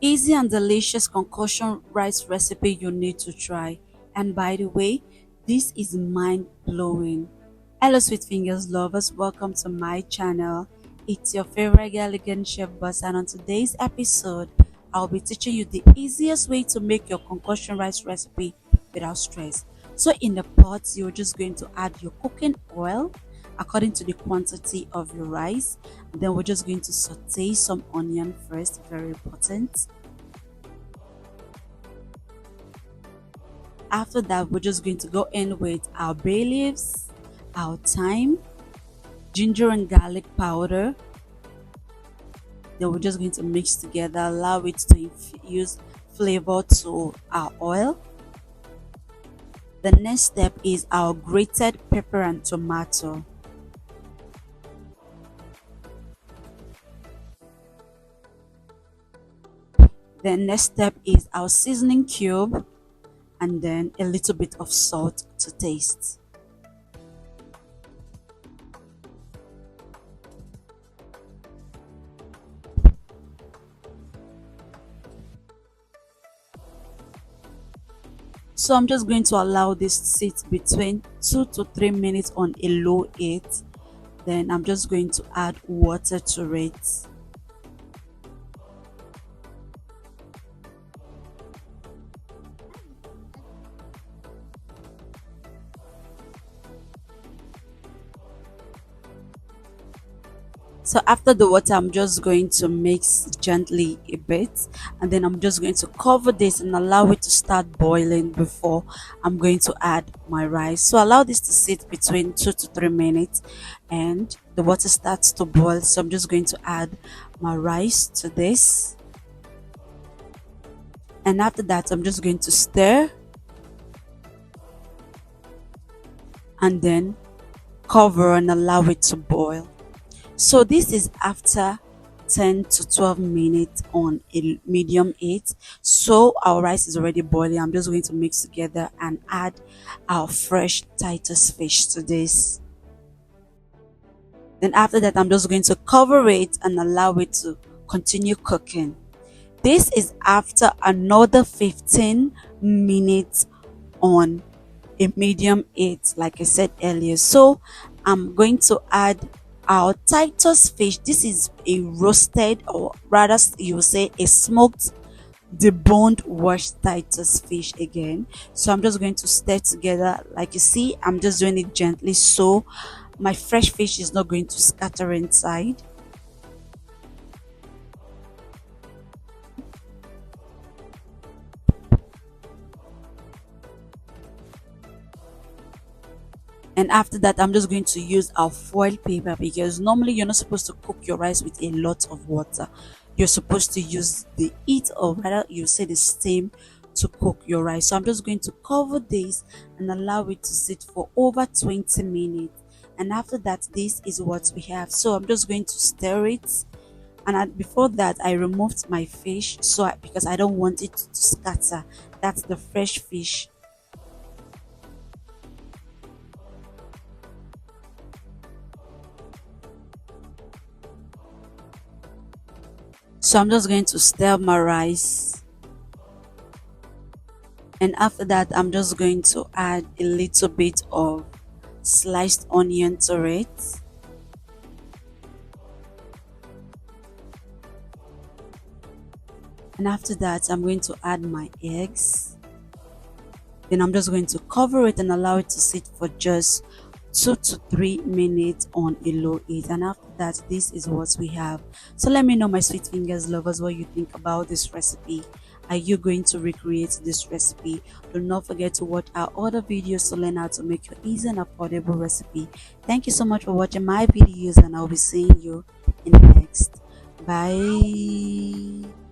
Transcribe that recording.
Easy and delicious concoction rice recipe you need to try. And by the way, this is mind blowing. Hello, sweet fingers lovers, welcome to my channel. It's your favorite elegant chef boss, and on today's episode, I'll be teaching you the easiest way to make your concoction rice recipe without stress. So, in the pot, you're just going to add your cooking oil according to the quantity of your rice. Then we're just going to saute some onion first, very important. After that, we're just going to go in with our bay leaves, our thyme, ginger and garlic powder. Then we're just going to mix together, allow it to infuse flavor to our oil. The next step is our grated pepper and tomato. The next step is our seasoning cube, and then a little bit of salt to taste. So I'm just going to allow this to sit between 2 to 3 minutes on a low heat. Then I'm just going to add water to it. So after the water, I'm just going to mix gently a bit, and then I'm just going to cover this and allow it to start boiling before I'm going to add my rice. So allow this to sit between 2 to 3 minutes, and the water starts to boil. So I'm just going to add my rice to this, and after that I'm just going to stir and then cover and allow it to boil. So this is after 10 to 12 minutes on a medium heat. So our rice is already boiling. I'm just going to mix together and add our fresh Titus fish to this. Then after that, I'm just going to cover it and allow it to continue cooking. This is after another 15 minutes on a medium heat, like I said earlier. So I'm going to add our Titus fish. This is a roasted, or rather you will say a smoked deboned washed Titus fish again. So I'm just going to stir together. Like you see, I'm just doing it gently so my fresh fish is not going to scatter inside. And after that, I'm just going to use our foil paper, because normally you're not supposed to cook your rice with a lot of water. You're supposed to use the heat, or rather you say the steam, to cook your rice. So I'm just going to cover this and allow it to sit for over 20 minutes. And after that, this is what we have. So I'm just going to stir it. And before that, I removed my fish because I don't want it to scatter. That's the fresh fish. So I'm just going to stir my rice, and after that I'm just going to add a little bit of sliced onion to it. And after that I'm going to add my eggs. Then I'm just going to cover it and allow it to sit for just 2 to 3 minutes on a low heat. And after that, this is what we have. So let me know, my sweet fingers lovers, what you think about this recipe. Are you going to recreate this recipe? Do not forget to watch our other videos to learn how to make your easy and affordable recipe. Thank you so much for watching my videos, and I'll be seeing you in the next. Bye.